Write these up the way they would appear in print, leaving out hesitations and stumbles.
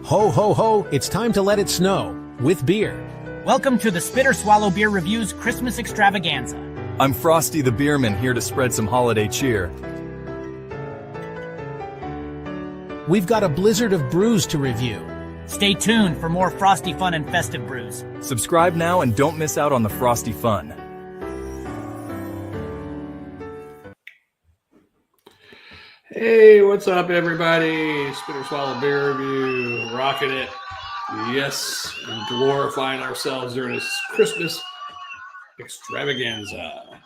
Ho, ho, ho, it's time to let it snow with beer. Welcome to the Spit or Swallow Beer Review's Christmas Extravaganza. I'm Frosty the Beerman, here to spread some holiday cheer. We've got a blizzard of brews to review. Stay tuned for more frosty fun and festive brews. Subscribe now and don't miss out on the frosty fun. Hey, what's up, everybody? Spit or Swallow Beer Review, rocking it. Yes, and glorifying ourselves during this Christmas extravaganza.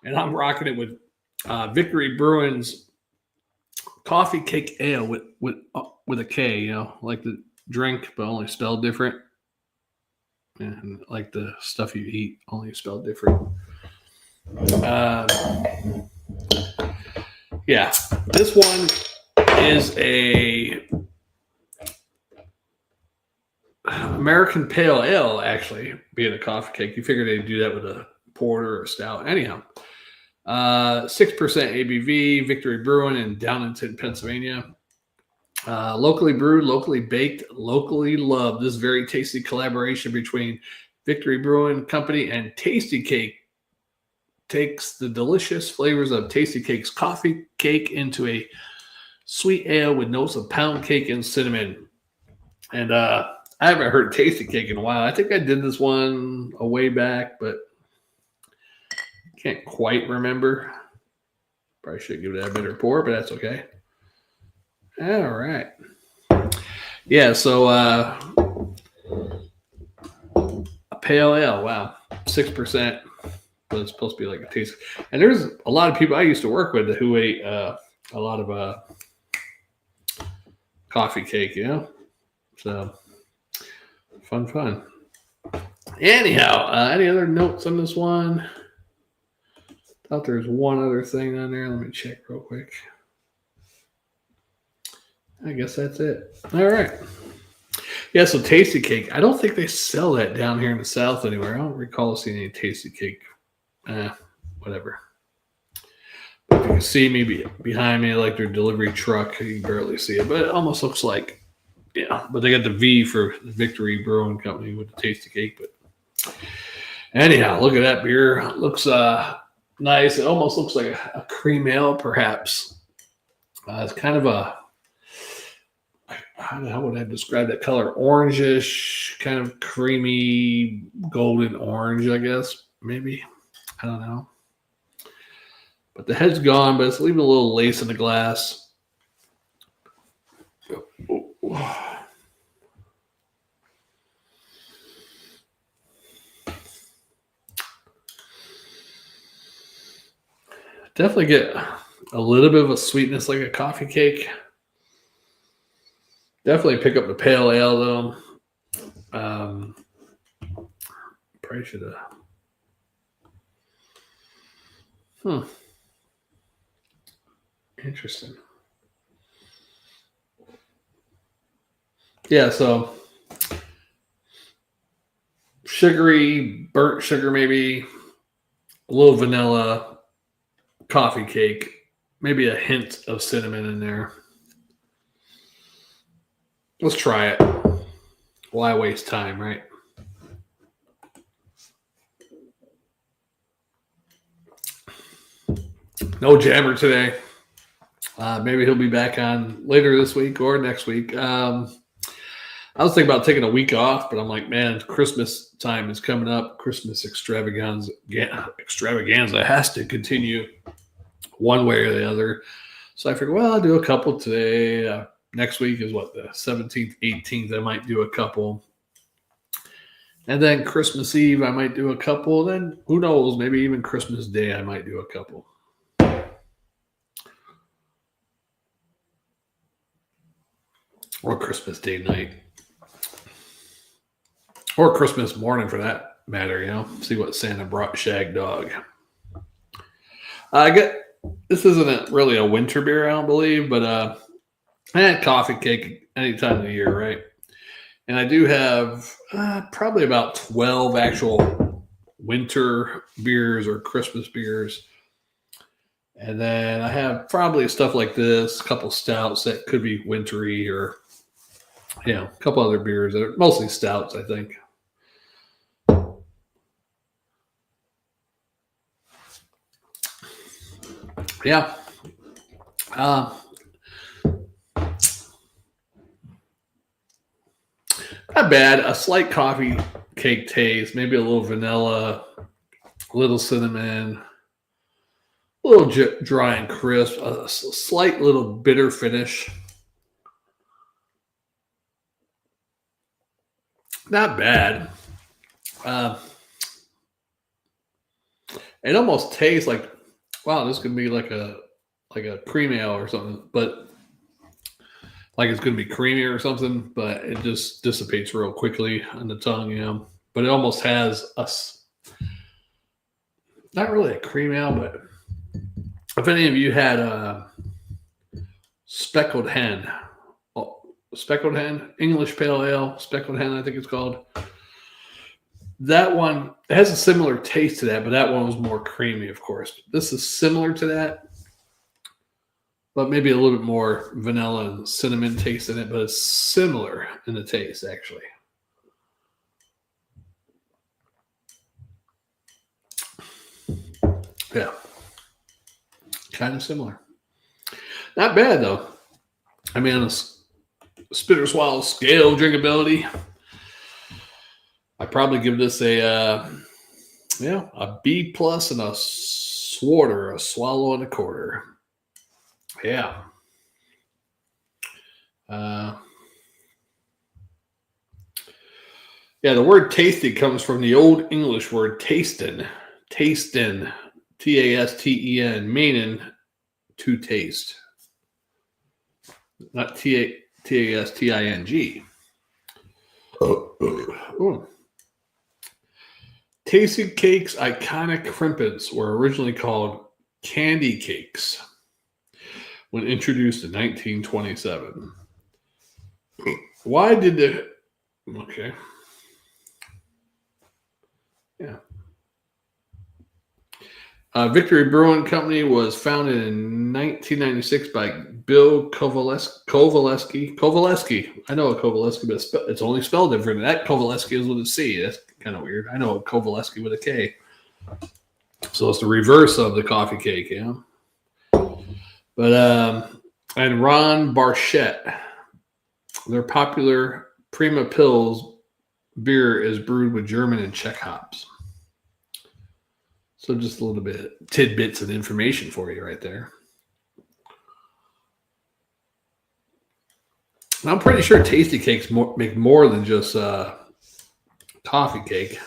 And I'm rocking it with Victory Brewing's Koffee Kake Ale with a K, you know, like the drink, but only spelled different. And like the stuff you eat, only spelled different. Yeah, this one is a American Pale Ale, actually, being a coffee cake. You figured they'd do that with a porter or a stout. Anyhow, 6% ABV, Victory Brewing in Downingtown, Pennsylvania. Locally brewed, locally baked, locally loved. This very tasty collaboration between Victory Brewing Company and Tastykake takes the delicious flavors of Tastykake's coffee cake into a sweet ale with notes of pound cake and cinnamon. And I haven't heard Tastykake in a while. I think I did this one a way back, but can't quite remember. Probably should give that a better pour, but that's okay. All right. Yeah, so a pale ale. Wow, 6%. But it's supposed to be like a taste. And there's a lot of people I used to work with who ate a lot of coffee cake, you know? So, fun. Anyhow, any other notes on this one? Thought there's one other thing on there. Let me check real quick. I guess that's it. All right. Yeah, so Tastykake. I don't think they sell that down here in the South anywhere. I don't recall seeing any Tastykake. Whatever. But you can see me behind me, like their delivery truck. You can barely see it, but it almost looks like, yeah. But they got the V for the Victory Brewing Company with the Tastykake. But anyhow, look at that beer. It looks nice. It almost looks like a cream ale, perhaps. It's kind of a, how would I describe that color? Orangish, kind of creamy, golden orange, I guess, maybe. I don't know. But the head's gone, but it's leaving a little lace in the glass. Definitely get a little bit of a sweetness like a coffee cake. Definitely pick up the pale ale, though. Probably should have. Interesting. Yeah, so sugary, burnt sugar maybe, a little vanilla, coffee cake, maybe a hint of cinnamon in there. Let's try it. Why waste time, right? No Jammer today. Maybe he'll be back on later this week or next week. I was thinking about taking a week off, but I'm like, man, Christmas time is coming up. Christmas extravaganza has to continue one way or the other. So I figured, well, I'll do a couple today. Next week is what, the 17th, 18th. I might do a couple. And then Christmas Eve, I might do a couple. Then who knows, maybe even Christmas Day, I might do a couple. Or Christmas Day night. Or Christmas morning for that matter, you know. See what Santa brought Shag Dog. This isn't really a winter beer, I don't believe, but I had coffee cake any time of the year, right? And I do have probably about 12 actual winter beers or Christmas beers. And then I have probably stuff like this, a couple stouts that could be wintry or Yeah, a couple other beers. They're mostly stouts, I think. Yeah. Not bad. A slight coffee cake taste, maybe a little vanilla, a little cinnamon, a little dry and crisp, a slight little bitter finish. Not bad. It almost tastes like, wow, this could be like a cream ale or something, but like it's going to be creamy or something, but it just dissipates real quickly on the tongue, you know. But it almost has not really a cream ale, but if any of you had a speckled hen, English pale ale, speckled hen, I think it's called. That one, it has a similar taste to that, but that one was more creamy, of course. This is similar to that, but maybe a little bit more vanilla and cinnamon taste in it, but it's similar in the taste, actually. Yeah. Kind of similar. Not bad, though. I mean, on a spit or swallow scale of drinkability, I probably give this a B plus and a swallow and a quarter. Yeah. The word tasty comes from the Old English word tasten, tasten, T-A-S-T-E-N, meaning to taste, not T-A-S-T-I-N-G. Tastykake Krimpets were originally called candy cakes when introduced in 1927. Why did the... Okay. Yeah. Victory Brewing Company was founded in 1996 by Bill Kowaleski. I know a Kowaleski, but it's only spelled different. That Kowaleski is with a C. That's kind of weird. I know a Kowaleski with a K. So it's the reverse of the coffee cake, yeah. But and Ron Barchett, their popular Prima Pils beer is brewed with German and Czech hops. So just a little bit tidbits of information for you right there. And I'm pretty sure Tastykakes make more than just coffee cake.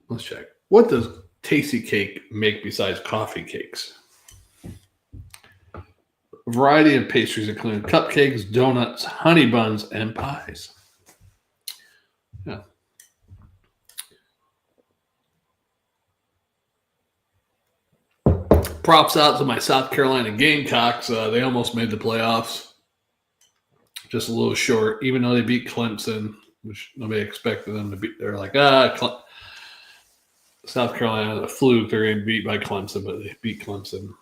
Let's check. What does Tastykake make besides coffee cakes? A variety of pastries including cupcakes, donuts, honey buns, and pies. Yeah. Props out to my South Carolina Gamecocks. They almost made the playoffs. Just a little short, even though they beat Clemson, which nobody expected them to beat. They're like, South Carolina, a fluke. They're going to be beat by Clemson, but they beat Clemson.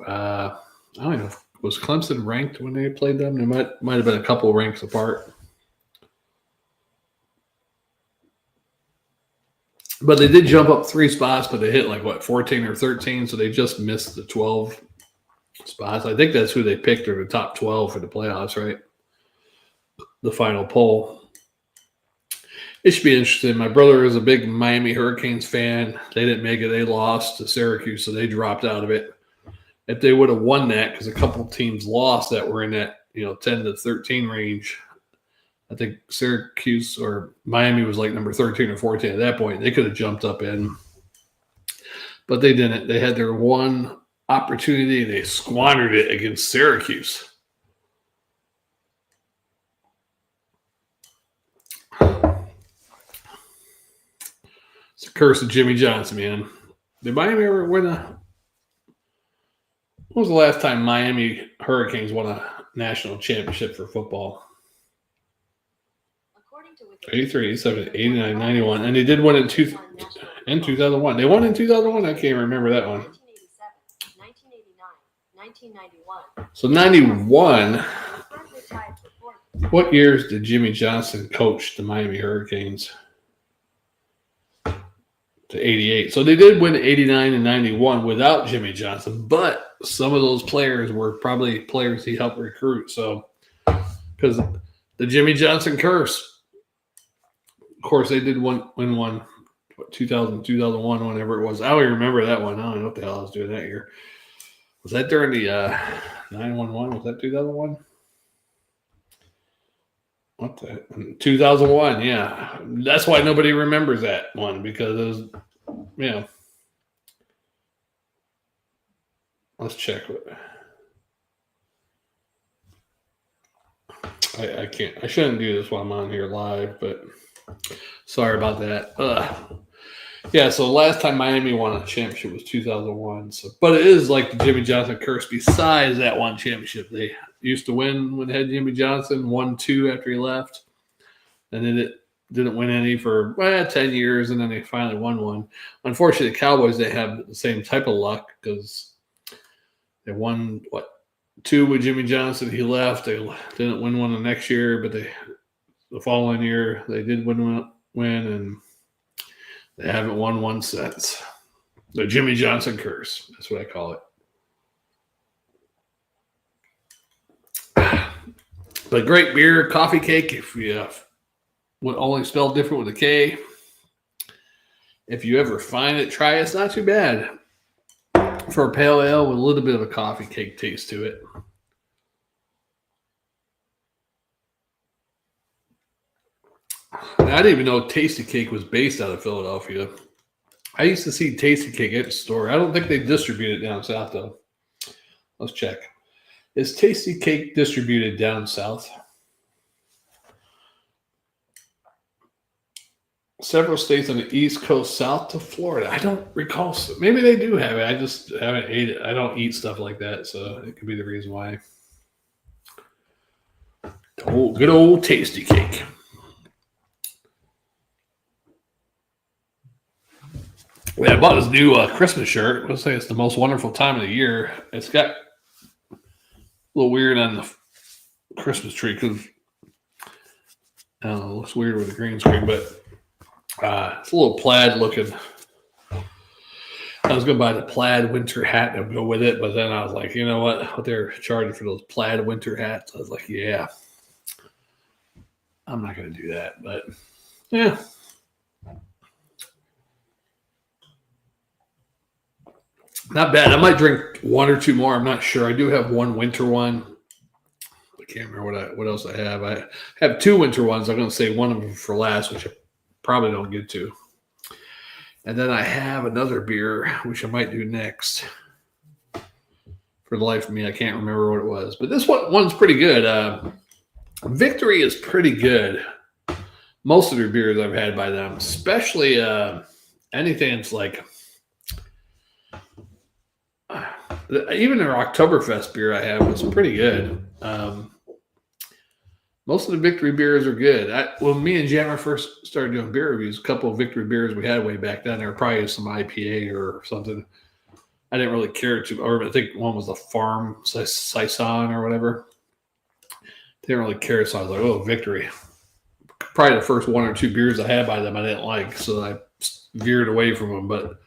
I don't know. Was Clemson ranked when they played them? They might have been a couple ranks apart. But they did jump up 3 spots, but they hit 14 or 13, so they just missed the 12 spots. I think that's who they picked or the top 12 for the playoffs, right? The final poll. It should be interesting. My brother is a big Miami Hurricanes fan. They didn't make it. They lost to Syracuse, so they dropped out of it. If they would have won that, because a couple teams lost that were in that 10 to 13 range, I think Syracuse or Miami was number 13 or 14 at that point. They could have jumped up in, but they didn't. They had their one opportunity. They squandered it against Syracuse. It's the curse of Jimmy Johnson, man. Did Miami ever win a... When was the last time Miami Hurricanes won a national championship for football? 83, 87, 89, 91. And they did win in 2001. They won in 2001? I can't remember that one. 1989, 1991. So 91. What years did Jimmy Johnson coach the Miami Hurricanes? To 88. So they did win 89 and 91 without Jimmy Johnson, but some of those players were probably players he helped recruit. So, because the Jimmy Johnson curse, of course, they did win one, 2000, 2001, whenever it was. I don't even remember that one. I don't know what the hell I was doing that year. Was that during the 911? Was that 2001? What the 2001? Yeah, that's why nobody remembers that one, because it was, Let's check. I can't. I shouldn't do this while I'm on here live, but sorry about that. Yeah, so last time Miami won a championship was 2001. So, but it is like the Jimmy Johnson curse. Besides that one championship, they used to win when they had Jimmy Johnson, won 2 after he left, and then it didn't win any for 10 years, and then they finally won one. Unfortunately, the Cowboys, they have the same type of luck because they won, 2 with Jimmy Johnson. He left. They didn't win one the next year, but the following year they did win, and they haven't won one since. The Jimmy Johnson curse. That's what I call it. But great beer, Koffee Kake. If you would only spell different with a K. If you ever find it, try it. It's not too bad for a pale ale with a little bit of a coffee cake taste to it. And I didn't even know Tastykake was based out of Philadelphia. I used to see Tastykake at the store. I don't think they distribute it down south, though. Let's check. Is Tastykake distributed down south? Several states on the East Coast, south to Florida. I don't recall. Maybe they do have it. I just haven't ate it. I don't eat stuff like that, so it could be the reason why. Oh, good old Tastykake. Yeah, I bought this new Christmas shirt. Let's say it's the most wonderful time of the year. It's got a little weird on the Christmas tree because I don't know, it looks weird with the green screen, but it's a little plaid looking. I was going to buy the plaid winter hat and go with it, but then I was like, you know what they're charging for those plaid winter hats? I was like, yeah, I'm not going to do that, but yeah. Not bad. I might drink 1 or 2 more. I'm not sure. I do have one winter one. I can't remember what else I have. I have 2 winter ones. I'm going to say one of them for last, which I probably don't get to. And then I have another beer, which I might do next. For the life of me, I can't remember what it was. But this one's pretty good. Victory is pretty good. Most of their beers I've had by them, especially anything that's like... even their Oktoberfest beer I have was pretty good. Most of the Victory beers are good. When me and Jammer first started doing beer reviews, a couple of Victory beers we had way back then, there were probably some IPA or something. I didn't really care to, or I think one was the Farm Saison or whatever. Didn't really care, so I was like, oh, Victory. Probably the first 1 or 2 beers I had by them I didn't like, so I veered away from them. But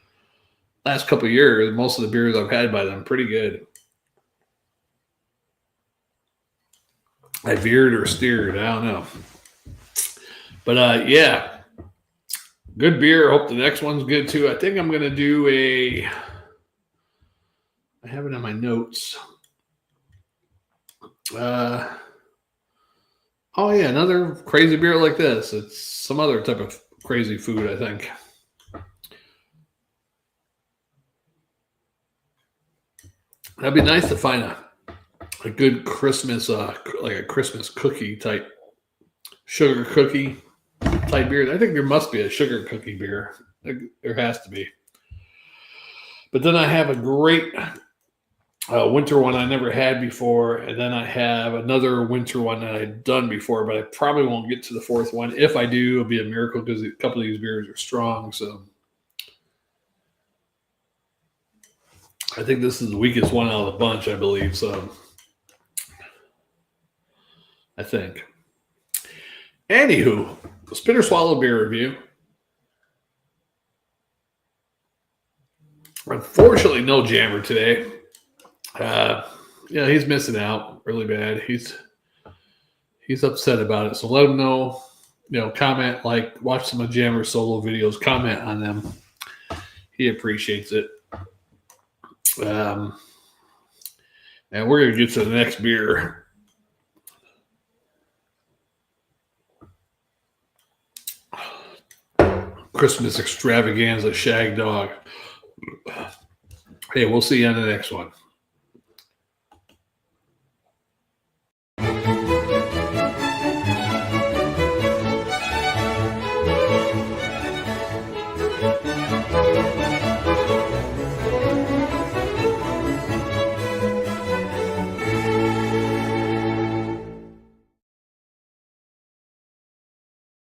last couple of years, most of the beers I've had by them pretty good. I veered or steered, I don't know. But yeah, good beer. I hope the next one's good too. I think I'm going to do I have it in my notes. Oh yeah, another crazy beer like this. It's some other type of crazy food, I think. That'd be nice to find a good Christmas, like a Christmas cookie type, sugar cookie type beer. I think there must be a sugar cookie beer. There has to be. But then I have a great winter one I never had before, and then I have another winter one that I've done before, but I probably won't get to the 4th one. If I do, it'll be a miracle because a couple of these beers are strong, so... I think this is the weakest one out of the bunch, I believe. So, I think. Anywho, Spit or Swallow beer review. Unfortunately, no Jammer today. Yeah, he's missing out really bad. He's upset about it. So let him know. Comment, like, watch some of Jammer's solo videos. Comment on them. He appreciates it. And we're gonna get to the next beer. Christmas extravaganza, Shag Dog. Hey, we'll see you on the next one.